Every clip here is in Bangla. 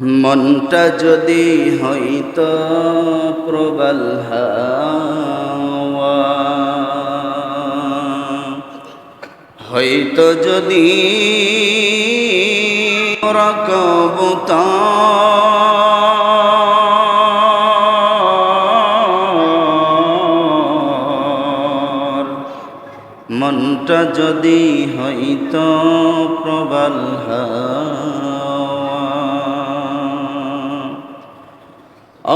মনটা যদি হইতো প্রবল হাওয়া, হইতো যদি কবুতর, মনটা যদি হইতো প্রবল হাওয়া,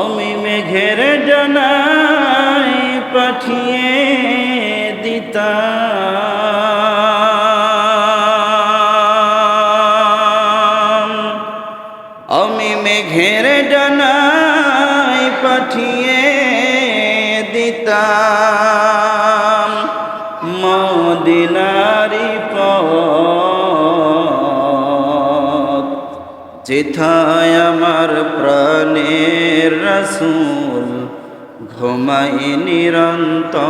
আমি মেঘের ডানায় পাঠিয়ে দিতাম, আমি মেঘের ডানায় পাঠিয়ে দিতাম মদিনারি পথ, যেথায় আমার প্রাণের রাসূল ঘুমায় নিরন্তর,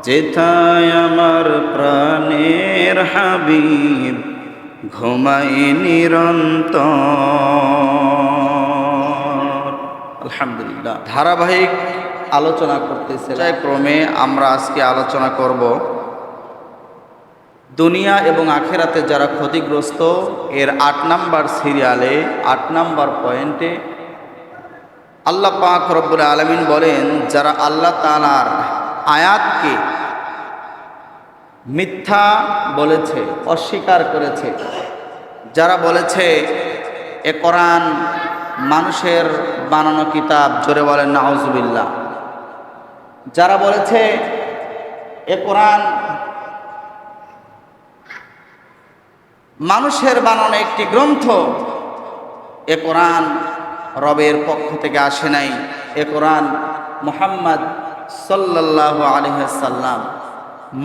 যেথায় আমার প্রাণের হাবিব ঘুমায় নিরন্তর। আলহামদুলিল্লাহ, ধারাবাহিক আলোচনা করতেছে ক্রমে আমরা আজকে আলোচনা করব দুনিয়া এবং আখেরাতে যারা ক্ষতিগ্রস্ত, এর ৮ নাম্বার সিরিয়ালে ৮ নাম্বার পয়েন্টে আল্লাহ পাক রব্বুল আলামিন বলেন, যারা আল্লাহ তাআলার আয়াতকে মিথ্যা বলেছে, অস্বীকার করেছে, যারা বলেছে এ কোরআন মানুষের বানানো কিতাব, জোরে বলেন নাউজুবিল্লাহ, যারা বলেছে এ কোরআন মানুষের বানানো একটি গ্রন্থ, এ কোরআন রবের পক্ষ থেকে আসে নাই, এ কোরআন মুহাম্মদ সাল্লাল্লাহু আলাইহি ওয়াসাল্লাম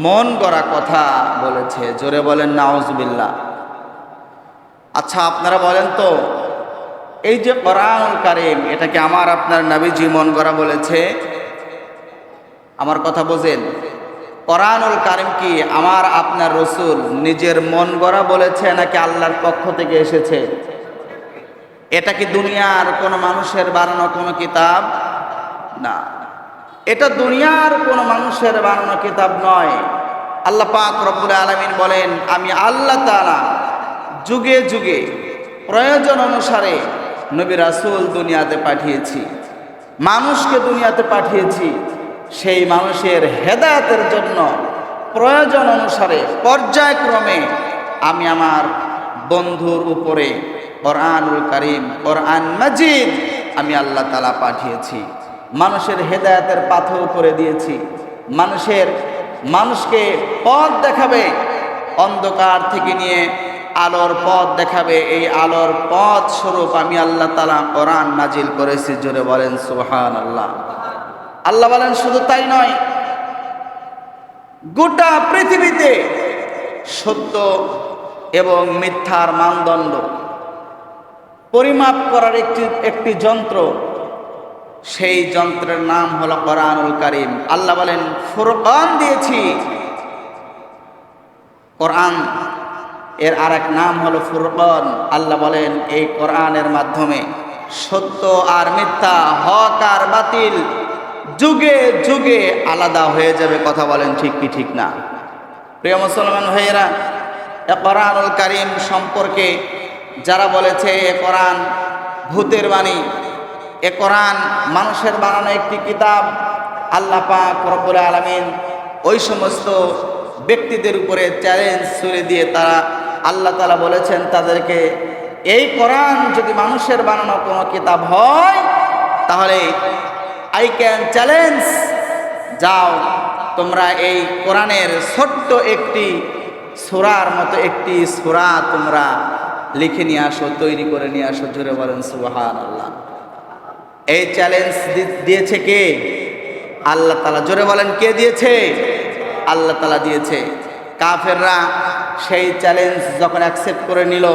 মন গড়া কথা বলেছে, জোরে বলেন নাউজুবিল্লাহ। আচ্ছা, আপনারা বলেন তো, এই যে কোরআনুল কারীম, এটা কি আমার আপনার নবীজি মন গড়া বলেছে? আমার কথা বোঝেন, কোরআনুল কারীম কি আমার আপনার রাসূল নিজের মন গড়া বলেছে নাকি আল্লাহর পক্ষ থেকে এসেছে? এটা কি দুনিয়ার কোনো মানুষের বানানো কোনো কিতাব? না, এটা দুনিয়ার কোনো মানুষের বানানো কিতাব নয়। আল্লাহ পাক রব্বুল আলামিন বলেন, আমি আল্লাহ তাআলা যুগে যুগে প্রয়োজন অনুসারে নবী রাসূল দুনিয়াতে পাঠিয়েছি, মানুষকে দুনিয়াতে পাঠিয়েছি, সেই মানুষের হেদায়েতের জন্য প্রয়োজন অনুসারে পর্যায়ক্রমে আমি আমার বন্ধুর উপরে কোরআনুল কারীম, কোরআন মাজিদ আমি আল্লাহ তাআলা পাঠিয়েছি, মানুষের হেদায়েতের পাথর করে দিয়েছি, মানুষকে পথ দেখাবে, অন্ধকার থেকে নিয়ে আলোর পথ দেখাবে, এই আলোর পথ স্বরূপ আমি আল্লাহ তাআলা কোরআন নাজিল করেছি, জোরে বলেন সুবহানাল্লাহ। আল্লাহ বলেন শুধু তাই নয়, গোটা পৃথিবীতে সত্য এবং মিথ্যার মানদণ্ড পরিমাপ করার একটি যন্ত্র, সেই যন্ত্রের নাম হলো কোরআনুল কারীম। আল্লাহ বলেন ফুরকান দিয়েছি, কোরআন এর আরেক নাম হলো ফুরকান। আল্লাহ বলেন এই কোরআনের মাধ্যমে সত্য আর মিথ্যা, হক আর বাতিল যুগে যুগে আলাদা হয়ে যাবে। কথা বলেন ঠিক কি ঠিক না? প্রিয় মুসলমান ভাইয়েরা, এ কোরআনুল কারীম সম্পর্কে যারা বলেছে এ কোরআন ভূতের বাণী, এ কোরআন মানুষের বানানো একটি কিতাব, আল্লাহ পাক রব্বুল আলামিন ওই সমস্ত ব্যক্তিদের উপরে চ্যালেঞ্জ ছুড়ে দিয়ে তারা আল্লাহ তাআলা বলেছেন তাদেরকে, এই কোরআন যদি মানুষের বানানো কোনো কিতাব হয় তাহলে আই ক্যান চ্যালেঞ্জ, যাও তোমরা এই কোরআনের ছোট্ট একটি সূরার মতো একটি সূরা তোমরা লিখে নিয়ে আসো, তৈরি করে নিয়ে আসো, জোরে বলেন সুবহানাল্লাহ। এই চ্যালেঞ্জ দিয়েছে কে? আল্লাহ তাআলা। জোরে বলেন কে দিয়েছে? আল্লাহ তাআলা দিয়েছে। কাফেররা সেই চ্যালেঞ্জ যখন অ্যাকসেপ্ট করে নিল,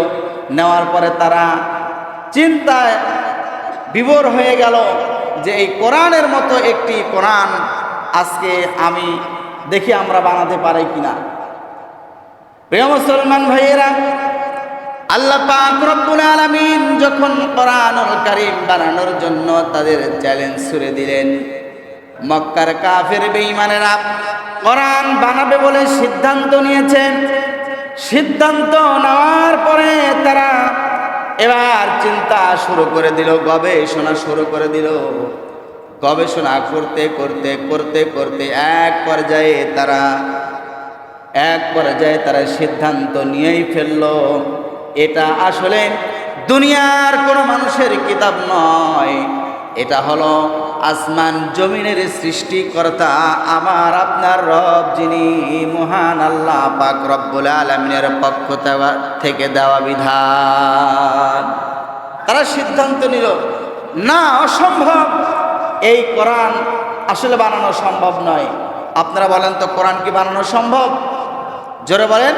নেওয়ার পরে তারা চিন্তায় বিভোর হয়ে গেল যে এই কোরআনের মতো একটি কোরআন আজকে আমি দেখি আমরা বানাতে পারি কিনা। প্রিয় মুসলমান ভাইয়েরা, আল্লাহ পাক রব্বুল আলামিন যখন কোরআনুল কারীম বানানোর জন্য তাদের চ্যালেঞ্জ ছুড়ে দিলেন, মক্কার কাফের বেঈমানেরা কোরআন বানাবে বলে সিদ্ধান্ত নিয়েছেন। সিদ্ধান্ত নেওয়ার পরে তারা এবার চিন্তা শুরু করে দিল, গবেষণা শুরু করে দিল। গবেষণা করতে করতে করতে করতে এক পর্যায়ে তারা সিদ্ধান্ত নিয়েই ফেলল, এটা আসলে দুনিয়ার কোনো মানুষের কিতাব নয়, এটা হলো আসমান জমিনের সৃষ্টিকর্তা আমার আপনার রব, যিনি মহান আল্লাহ পাক রব্বুল আলামিনের পক্ষ থেকে দেওয়া বিধান। তারা সিদ্ধান্ত নিল, না, অসম্ভব, এই কোরআন আসলে বানানো সম্ভব নয়। আপনারা বলেন তো, কোরআন কি বানানো সম্ভব? জোরে বলেন,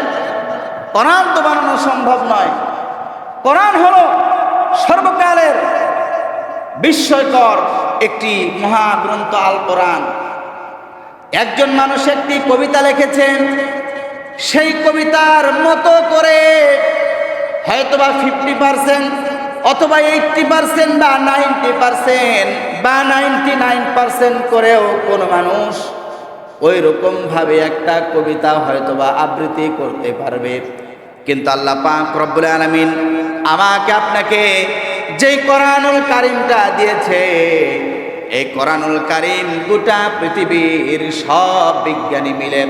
কোরআন তো বানানো সম্ভব নয়। কোরআন হলো সর্বকালের বিস্ময়কর একটি মহাগ্রন্থ আল কোরআন। একজন মানুষ একটি কবিতা লিখেছেন, সেই কবিতার মতো করে হয়তোবা 50% অথবা 80% বা 90% বা 99% করেও কোনো মানুষ ওই রকম ভাবে একটা কবিতা হয়তোবা আবৃত্তি করতে পারবে। কিন্তু আল্লাহ পাক রব্বুল আলামিন আমাকে আপনাকে যেই কোরআনুল কারীমটা দিয়েছে, এই কোরআনুল কারীম গোটা পৃথিবীর সব বিজ্ঞানী মিলে,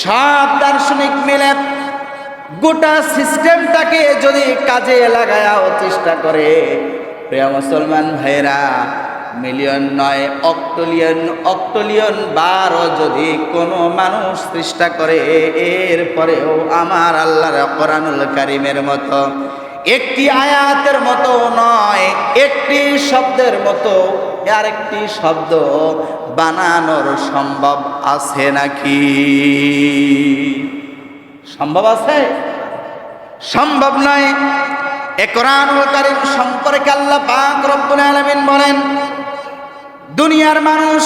সব দার্শনিক মিলে গোটা সিস্টেমটাকে যদি কাজে লাগায়াও চেষ্টা করে, প্রিয় মুসলমান ভাইরা, মিলিয়ন নয়, অক্টোলিয়ন বারও যদি কোনো মানুষ চেষ্টা করে, এরপরেও আমার আল্লাহর কোরআনুল কারীমের মতো একটি আয়াতের মতো নয়, একটি শব্দের মতো আরেকটি শব্দ বানানোর সম্ভব আছে নাকি? সম্ভব আছে? সম্ভব নয়। এ কোরআনুল কারীম সম্পর্কে আল্লাহ পাক রব্বুল আলামিন বলেন, দুনিয়ার মানুষ,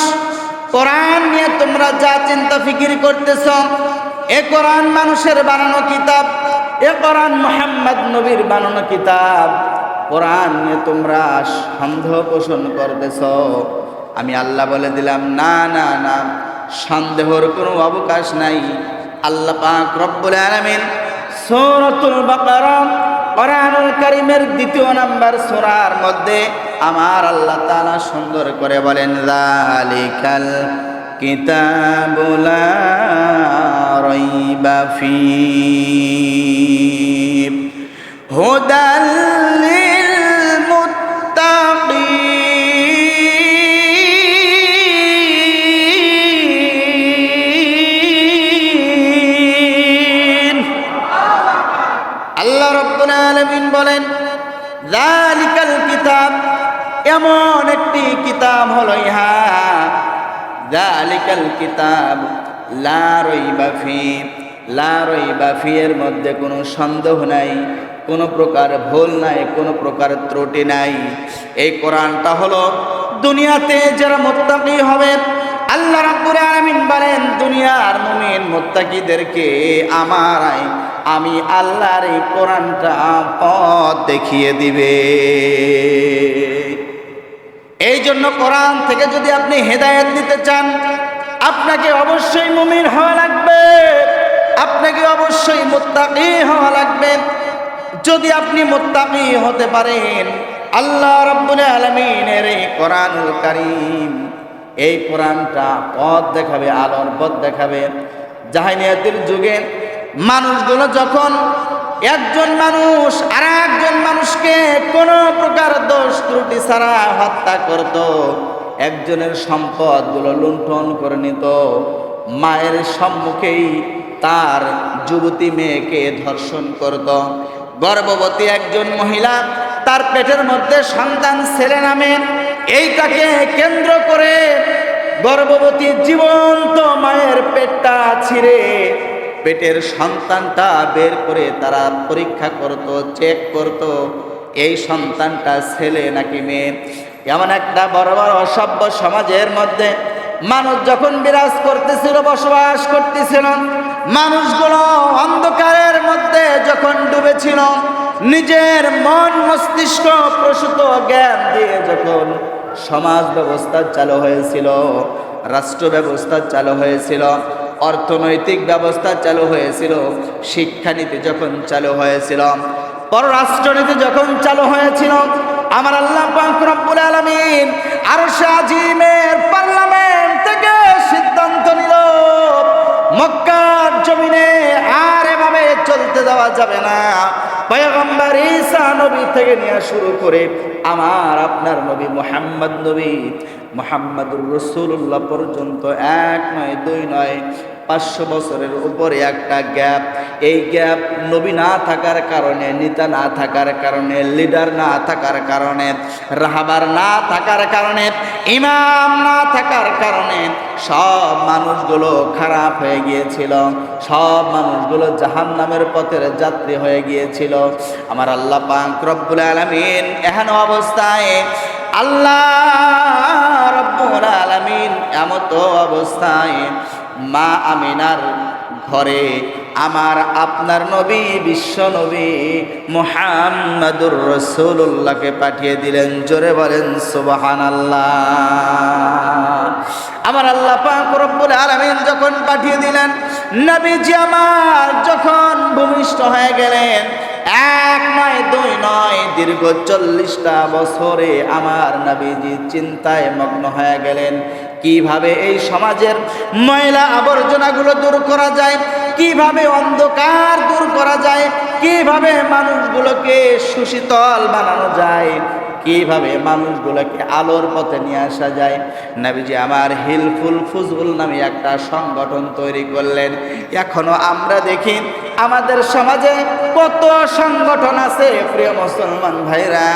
কোরআন নিয়ে তোমরা যা চিন্তা ফিকির করতেছ, এ কোরআন মানুষের বানানো কিতাব, এ কোরআন মুহাম্মদ নবীর বানানো কিতাব। কোরআন নিয়ে তোমরা সন্দেহ পোষণ করতেছ, আমি আল্লাহ বলে দিলাম, না না না, সন্দেহের কোনো অবকাশ নাই। আল্লাহ পাক রব্বুল আলামিন সূরাতুল বাকারা কোরআনুল কারীমের 2 নম্বর সূরার মধ্যে আমার আল্লাহ তাআলা সুন্দর করে বলেন, যালিকাল কিতাবু লা রাইবা ফীহি হুদাল লিল মুত্তাকিন। আল্লাহ রাব্বুল আলামিন বলেন, যালিকাল কিতাব, এমন একটি কিতাব হলো ইহা, যালিকাল কিতাব লা রাইবা ফীহি, লা রাইবা ফীহি এর মধ্যে কোনো সন্দেহ নাই, কোনো প্রকার ভুল নাই, কোনো প্রকার ত্রুটি নাই। এই কোরআনটা হলো দুনিয়াতে যারা মুত্তাকি হবে, আল্লাহ রাব্বুল আলামিন বলেন, দুনিয়ার মুমিন মুত্তাকিদেরকে আমি আল্লাহর এই কোরআনটা পথ দেখিয়ে দিবে। এই জন্য কোরআন থেকে যদি আপনি হেদায়েত নিতে চান, আপনাকে অবশ্যই মুমিন হওয়া লাগবে, আপনাকে অবশ্যই মুত্তাকি হওয়া লাগবে। যদি আপনি মুত্তাকি হতে পারেন, আল্লাহ রাব্বুল আলামিনের এই কোরআনুল কারীম, এই কোরআনটা পথ দেখাবে, আলোর পথ দেখাবে। জাহেলিয়াতের যুগে মানুষগুলো যখন একজন মানুষ আর একজন মানুষকে কোনো প্রকার দোষ ত্রুটি ছাড়া হত্যা করত, একজনের সম্পদগুলো লুণ্ঠন করে নিত, মায়ের সম্মুখেই তার যুবতী মেয়েকে ধর্ষণ করত। গর্ভবতী একজন মহিলা, তার পেটের মধ্যে সন্তান ছেলে নামে, এইটাকে কেন্দ্র করে গর্ভবতী জীবন্ত মায়ের পেটটা ছিঁড়ে পেটের সন্তানটা বের করে তারা পরীক্ষা করত, চেক করত, এই সন্তানটা ছেলে নাকি মেয়ে। এমন একটা বড় বড় অসভ্য সমাজের মধ্যে মানুষ যখন বিরাজ করতেছিল, বসবাস করতেছিল, মানুষগুলো অন্ধকারের যখন ডুবেছিল, নিজের মন মস্তিষ্ক প্রসূত জ্ঞান দিয়ে যখন সমাজ ব্যবস্থা চালু হয়েছিল, রাষ্ট্র ব্যবস্থা চালু হয়েছিল, অর্থনৈতিক ব্যবস্থা চালু হয়েছিল, শিক্ষানীতি যখন চালু হয়েছিল, পররাষ্ট্রনীতি যখন চালু হয়েছিল, আমার আল্লাহ পাক রব্বুল আলামিন আরশে আজিমের পার্লামেন্ট থেকে সিদ্ধান্ত নিল, মক্কার জমিনে আর এভাবে চলতে দেওয়া যাবে না। পয়গম্বর ঈসা নবী থেকে নিয়ে শুরু করে আমার আপনার নবী মুহাম্মদ নবী মুহাম্মদুর রাসূলুল্লাহ পর্যন্ত 1 নয় 2 নয় 500 বছরের উপরে একটা গ্যাপ। এই গ্যাপ নবী না থাকার কারণে, নেতা না থাকার কারণে, লিডার না থাকার কারণে, রাহবার না থাকার কারণে, ইমাম না থাকার কারণে সব মানুষগুলো খারাপ হয়ে গিয়েছিল, সব মানুষগুলো জাহান্নামের পথের যাত্রী হয়ে গিয়েছিল। আমার আল্লাহ পাক রব্বুল আলামিন এহেন অবস্থায়, আল্লাহ রব্বুল আলামিন এমত অবস্থায় মা আমিনার ঘরে আমার আপনার নবী, বিশ্ব নবী মুহাম্মাদুর রাসূলুল্লাহকে পাঠিয়ে দিলেন। জোরে বলেন সুবহানাল্লাহ। আমার আল্লাহ পাক রব্বুল আলামিন যখন পাঠিয়ে দিলেন, নবীজি আমার যখন ভূমিষ্ঠ হয়ে গেলেন, 1 নয় 2 নয় দীর্ঘ 40টা বছরে আমার নবীজি চিন্তায় মগ্ন হয়ে গেলেন, কিভাবে এই সমাজের ময়লা আবর্জনাগুলো দূর করা যায়, কিভাবে অন্ধকার দূর করা যায়, কিভাবে মানুষগুলোকে সুশীতল বানানো যায়, কিভাবে মানুষগুলোকে আলোর পথে নিয়ে আসা যায়। নবীজি আমার হিলফুল ফুজুল নামে একটা সংগঠন তৈরি করলেন। এখনো আমরা দেখি আমাদের সমাজে কত সংগঠন আছে প্রিয় মুসলমান ভাইরা,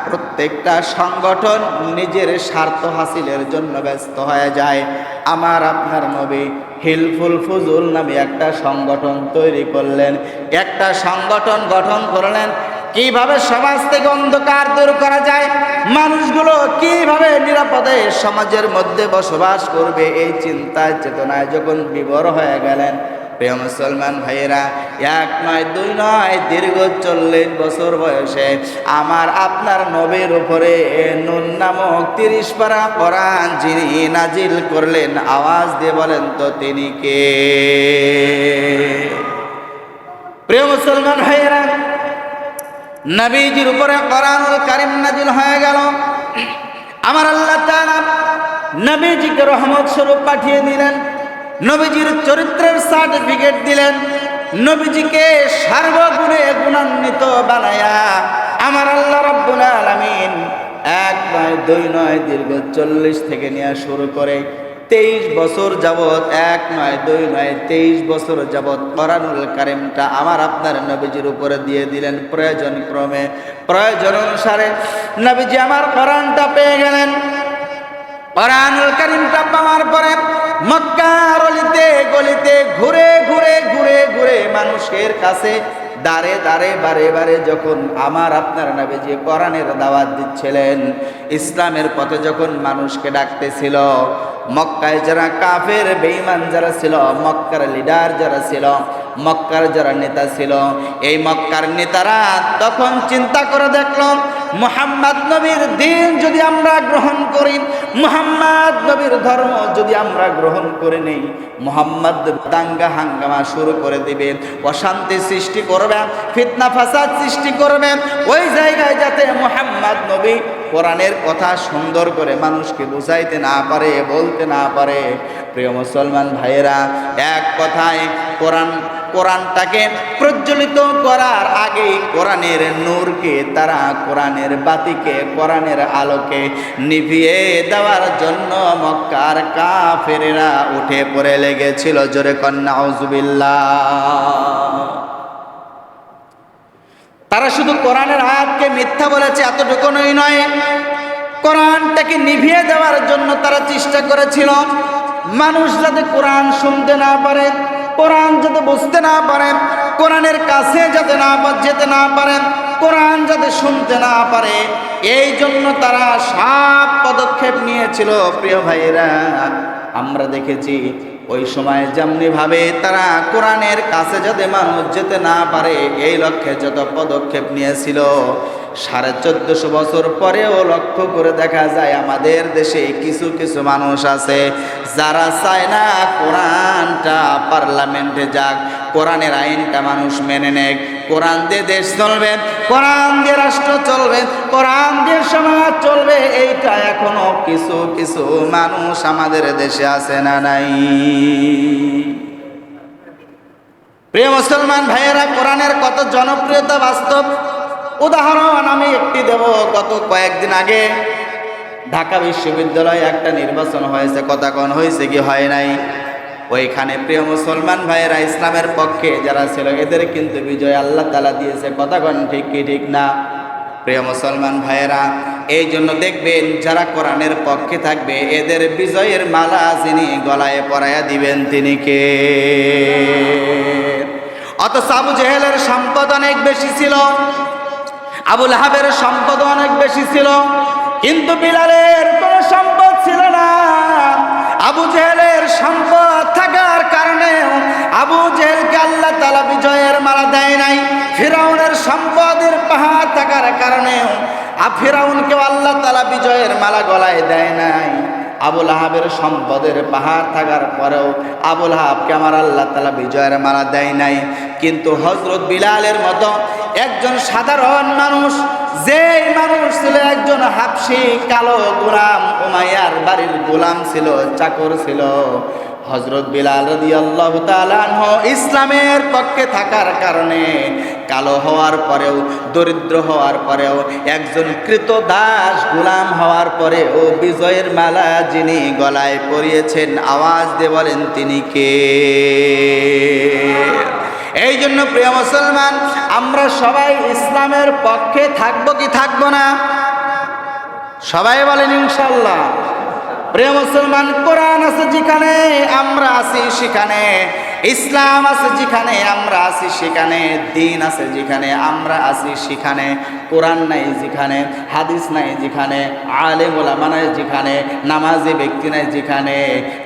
প্রত্যেকটা সংগঠন নিজের স্বার্থ হাসিলের জন্য ব্যস্ত হয়ে যায়। আমার আপনার নবী হিলফুল ফুজুল নামে একটা সংগঠন তৈরি করলেন, একটা সংগঠন গঠন করলেন, কিভাবে সমাজ থেকে অন্ধকার দূর করা যায়, মানুষগুলো কিভাবে নিরাপদে সমাজের মধ্যে বসবাস করবে, এই চিন্তায় চেতনায় যখন বিভোর হয়ে গেলেন, প্রিয় মুসলমান ভাইয়েরা, 1 নয় 2 নয় দীর্ঘ 40 বছর বয়সে আমার আপনার নবীর উপরে নুন নামক 30 পারা কোরআন যিনি নাজিল করলেন, আওয়াজ দিয়ে বলেন তো তিনি কে? প্রিয় মুসলমান ভাইয়েরা, নবীজির উপরে কোরআনুল কারীম নাজিল হয়ে গেল। আমার আল্লাহ তাআলা নবীজিকে রহমত স্বরূপ পাঠিয়ে দিলেন, নবীজির চরিত্রের সার্টিফিকেট দিলেন, নবীজিকে সর্বগুণে গুণান্বিত বানায়া আমার আল্লাহ রাব্বুল আলামিন 1 নয় 2 নয় দীর্ঘ 40 থেকে নিয়ে শুরু করে 23 বছর যাবৎ, 1 নয় 2 নয় 23 বছর যাবৎ কোরআনুল কারীমটা আমার আপনার নবীজির উপরে দিয়ে দিলেন। প্রয়োজন ক্রমে, প্রয়োজন অনুসারে নবীজি আমার কোরআনটা পেয়ে গেলেন। কোরআনুল কারীমটা পাওয়ার পরে মক্কার অলিতে গলিতে ঘুরে ঘুরে ঘুরে ঘুরে মানুষের কাছে দাঁড়ে দাঁড়ে বারে বারে যখন আমার আপনার নবীজি কোরআনের দাওয়াত দিচ্ছিলেন, ইসলামের পথে যখন মানুষকে ডাকতেছিল, মক্কায় যারা কাফের বেঈমান যারা ছিল, মক্কার লিডার যারা ছিল, মক্কার যারা নেতা ছিল, এই মক্কার নেতারা তখন চিন্তা করে দেখল, মুহাম্মদ নবীর দিন যদি আমরা গ্রহণ করি, মুহাম্মদ নবীর ধর্ম যদি আমরা গ্রহণ করে নেই, মুহাম্মদ দাঙ্গা হাঙ্গামা শুরু করে দিবে, অশান্তি সৃষ্টি করবে, ফিতনা ফাসাদ সৃষ্টি করবে, ওই জায়গায় যাতে মুহাম্মদ নবী কোরআনের কথা সুন্দর করে মানুষকে বুঝাইতে না পারে, বলতে না পারে। প্রিয় মুসলমান ভাইয়েরা, এক কথায় কোরআনটাকে প্রজ্বলিত করার আগেই কোরআনের নূরকে তারা, কোরআনের বাতিকে, কোরআনের আলোকে নিভিয়ে দেওয়ার জন্য মক্কার কাফেরেরা উঠে পড়ে লেগেছিল। জোরে কন্যা আউযুবিল্লাহ। তারা শুধু কোরআনের আয়াতকে মিথ্যা বলেছে এতটুকুই নয়, কোরআনটাকে নিভিয়ে দেওয়ার জন্য তারা চেষ্টা করেছিল। মানুষ যাতে কোরআন শুনতে না পারে, কোরআন যাতে বুঝতে না পারে, কোরআনের কাছে যাতে যেতে না পারে, কোরআন যাতে শুনতে না পারে, এই জন্য তারা সব পদক্ষেপ নিয়েছিল। প্রিয় ভাইয়েরা, আমরা দেখেছি ওই সময় যেমনি ভাবে তারা কোরআনের কাছে যাতে মানুষ যেতে না পারে এই লক্ষ্যে যত পদক্ষেপ নিয়েছিল, 1450 বছর পরেও লক্ষ্য করে দেখা যায় আমাদের দেশে কিছু কিছু মানুষ আছে যারা চায় না কোরআনটা পার্লামেন্টে যাক, কোরআনের আইনটা মানুষ মেনে নেক, কোরআন দিয়ে দেশ চলবে, কোরআন দিয়ে রাষ্ট্র চলবে, কোরআন দিয়ে সমাজ চলবে। এইটা এখনো কিছু কিছু মানুষ আমাদের দেশে আছে না নাই? প্রিয় মুসলমান ভাইয়েরা, কোরআনের কত জনপ্রিয়তা বাস্তব উদাহরণ আমি একটি দেব। গত কয়েকদিন আগে ঢাকা বিশ্ববিদ্যালয়ে একটা নির্বাচন হয়েছে, কথা কোন হয়েছে কি হয় নাই? ওইখানে প্রিয় মুসলমান ভাইয়েরা ইসলামের পক্ষে যারা ছিল এদের কিন্তু বিজয় আল্লাহ তাআলা দিয়েছে, কথা কোন ঠিক কি ঠিক না? প্রিয় মুসলমান ভাইয়েরা, এই জন্য দেখবেন যারা কোরআনের পক্ষে থাকবে এদের বিজয়ের মালা যিনি গলায় পরাইয়া দিবেন তিনি কে? অথচ আবু জেহেলের সম্পদ অনেক বেশি ছিল, আবু লাহাবের সম্পদ অনেক বেশি ছিল, কিন্তু বিলালের কোনো সম্পদ ছিল না। আবু জেহেলের সম্পদ থাকার কারণে আবু জেহেলকে আল্লাহ তাআলা বিজয়ের মালা দেয় নাই। ফিরাউনের সম্পদের পাহাড় থাকার কারণে ফিরাউনকে আল্লাহ তাআলা বিজয়ের মালা গলায় দেয় নাই। আবু লাহাবের সম্পদের পাহাড় থাকার পরেও আবু লাহাবকে আমার আল্লাহ তাআলা বিজয়ের মালা দেয় নাই। কিন্তু হযরত বিলালের মতো একজন সাধারণ মানুষ, যেই মানুষ ছিল একজন হাবশী কালো গোলাম, উমাইয়ার বাড়ির গোলাম ছিল, চাকর ছিল, হযরত বিলাল রাদিয়াল্লাহু তাআলা আনহু ইসলামের পক্ষে থাকার কারণে কালো হওয়ার পরেও, দরিদ্র হওয়ার পরেও, একজন কৃতদাস গোলাম হওয়ার পরেও বিজয়ের মালা যিনি গলায় পরিয়েছেন, আওয়াজ দিয়ে বলেন তিনি কে? এই জন্য প্রিয় মুসলমান, আমরা সবাই ইসলামের পক্ষে থাকবো কি থাকবো না? সবাই বলেন ইনশাআল্লাহ। প্রিয় মুসলমান, কোরআন আছে যেখানে আমরা আছি সেখানে, ইসলাম আছে যেখানে আমরা আছি সেখানে, দ্বীন আছে যেখানে আমরা আছি সেখানে, কোরআন নাই যেখানে, হাদিস নাই যেখানে, আলেম ওলামা নাই যেখানে, নামাজি ব্যক্তি নাই যেখানে,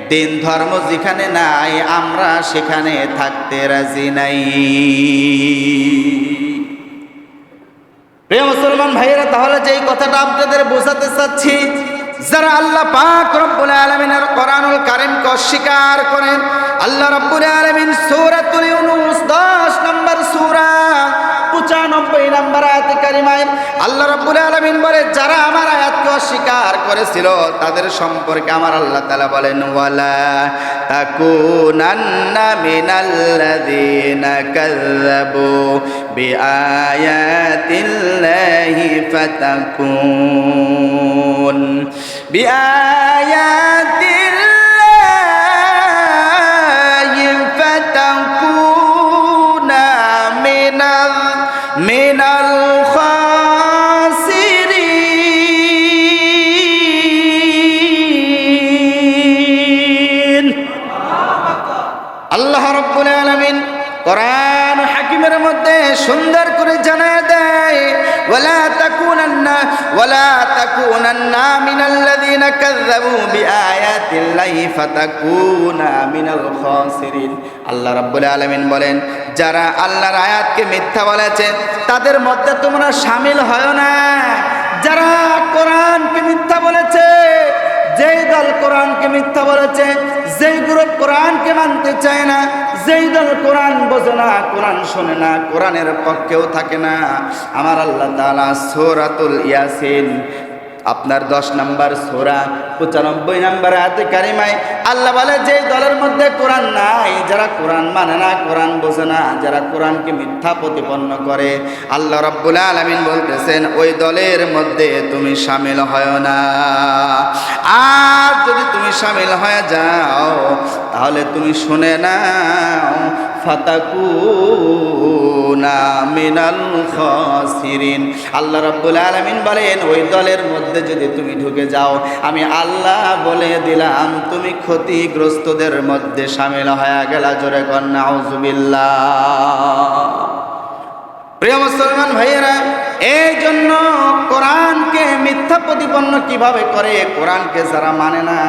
দ্বীন ধর্ম যেখানে নাই, আমরা সেখানে থাকতে রাজি নাই। প্রিয় মুসলমান ভাইয়েরা, তাহলে যে কথাটা আপনাদের বোঝাতে চাচ্ছি, যারা আল্লাহ পাক রব্বুল আলামিনের কোরআনুল কারীমকে অস্বীকার করেন, আল্লাহ রব্বুল আলামিন সূরাতুল ইউনূস 10 নম্বর সূরা 95 নম্বর আয়াতে কারিমায় আল্লাহ রব্বুল আলামিন বলে, যারা আমার আয়াতকে অস্বীকার করেছিল তাদের সম্পর্কে আমার আল্লাহ তাআলা বলেন, ওয়ালা তাকুনান্না মিনাল্লাযীনা কাযযাবু বিআয়াতিল্লাহি ফাতাকুন বিআয়াতিল্লাহি ফাতাকুনা মিনাল খাসিরিন। আল্লাহ রাব্বুল আলামিন কোরআন হাকিমের মধ্যে সুন্দর করে জানায় দেয়, ওয়ালা তাকুনান্না মিনাল্লাযীনা কাযযাবু বিআয়াতিল্লাহি ফাতাকুনা মিনাল খাসিরিন। আল্লাহ রাব্বুল আলামিন বলেন, যারা আল্লাহর আয়াতকে মিথ্যা বলেছে তাদের মধ্যে তোমরা শামিল হয় না। যারা কোরআনকে মিথ্যা বলেছে, যেই দল কোরআনকে মিথ্যা বলেছে, যেই গ্রুপ কোরআনকে মানতে চায় না, যেই দল কোরআন বোঝে না, কোরআন শোনে না, কোরআনের পক্ষেও থাকে না, আমার আল্লাহ তাআলা সূরাতুল ইয়াসিন আপনার 10 নম্বর সূরা 95 নম্বর আয়াতে কারিমায় আল্লাহ বলে, যে দলের মধ্যে কোরআন নাই, যারা কোরআন মানে না, কোরআন বোঝে না, যারা কোরআনকে মিথ্যা প্রতিপন্ন করে, আল্লাহ রাব্বুল আলামিন বলতেছেন ওই দলের মধ্যে তুমি শামিল হয় না। আর যদি তুমি শামিল হয়ে যাও তাহলে তুমি শুনে নাও, ফাতাকুনা মিনাল খাসিরিন। আল্লাহ রাব্বুল আলামিন বলেন, ওই দলের মধ্যে যদি তুমি ঢুকে যাও, আমি আল্লাহ বলে দিলাম তুমি ক্ষতিগ্রস্তদের মধ্যে শামিল হয়ে গেলা। জোরে কর নাউযুবিল্লাহ। প্রিয় মুসলমান ভাইয়েরা, এই জন্য কোরআনকে মিথ্যা প্রতিপন্ন কিভাবে করে, কোরআনকে যারা মানে না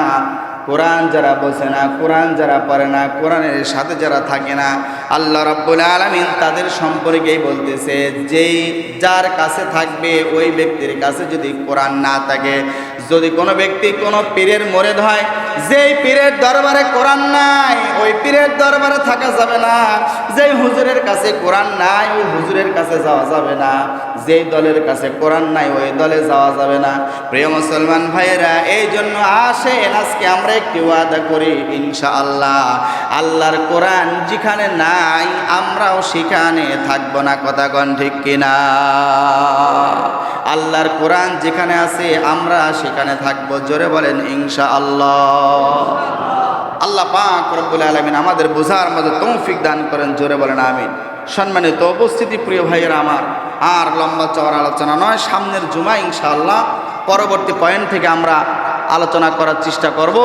কোরআন যারা বোঝে না, কোরআন যারা পড়ে না, কোরআনের সাথে যারা থাকে না, আল্লাহ রাব্বুল আলামিন তাদের সম্পর্কেই বলতেছে, যেই যার কাছে থাকবে ওই ব্যক্তির কাছে যদি কোরআন না থাকে, যদি কোনো ব্যক্তি কোনো পীরের মুরিদ হয়, যেই পীরের দরবারে কোরআন নাই ওই পীরের দরবারে থাকা যাবে না, যেই হুজুরের কাছে কোরআন নাই ওই হুজুরের কাছে যাওয়া যাবে না, যেই দলের কাছে কোরআন নাই ওই দলে যাওয়া যাবে না। প্রিয় মুসলমান ভাইয়েরা, এই জন্য আসেন আজকে আমরা একটি ওয়াদা করি, ইনশাআল্লাহ আল্লাহর কোরআন যেখানে নাই আমরাও সেখানে থাকবো না। কথা কোন ঠিক কিনা? আল্লাহর কোরআন যেখানে আছে আমরা সেখানে থাকবো। জোরে বলেন ইনশাআল্লাহ। আল্লাহ পাক রব্বুল আলামিন আমাদের বোঝার মধ্যে তৌফিক দান করেন। জোরে বলেন আমিন। সম্মানিত উপস্থিতি, প্রিয় ভাইয়েরা আমার, আর লম্বা চওড়া আলোচনা নয়, সামনের জুমা ইনশাআল্লাহ পরবর্তী পয়েন্ট থেকে আমরা আলোচনা করার চেষ্টা করব।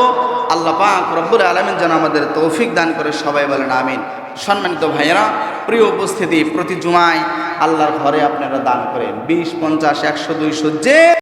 আল্লাহ পাক রব্বুল আলামিন যেন আমাদের তৌফিক দান করে। সবাই বলেন আমিন। সম্মানিত ভাইয়েরা, প্রিয় উপস্থিতি, প্রতি জুমায় আল্লাহর ঘরে আপনারা দান করেন 20, 50, 100, 200 যে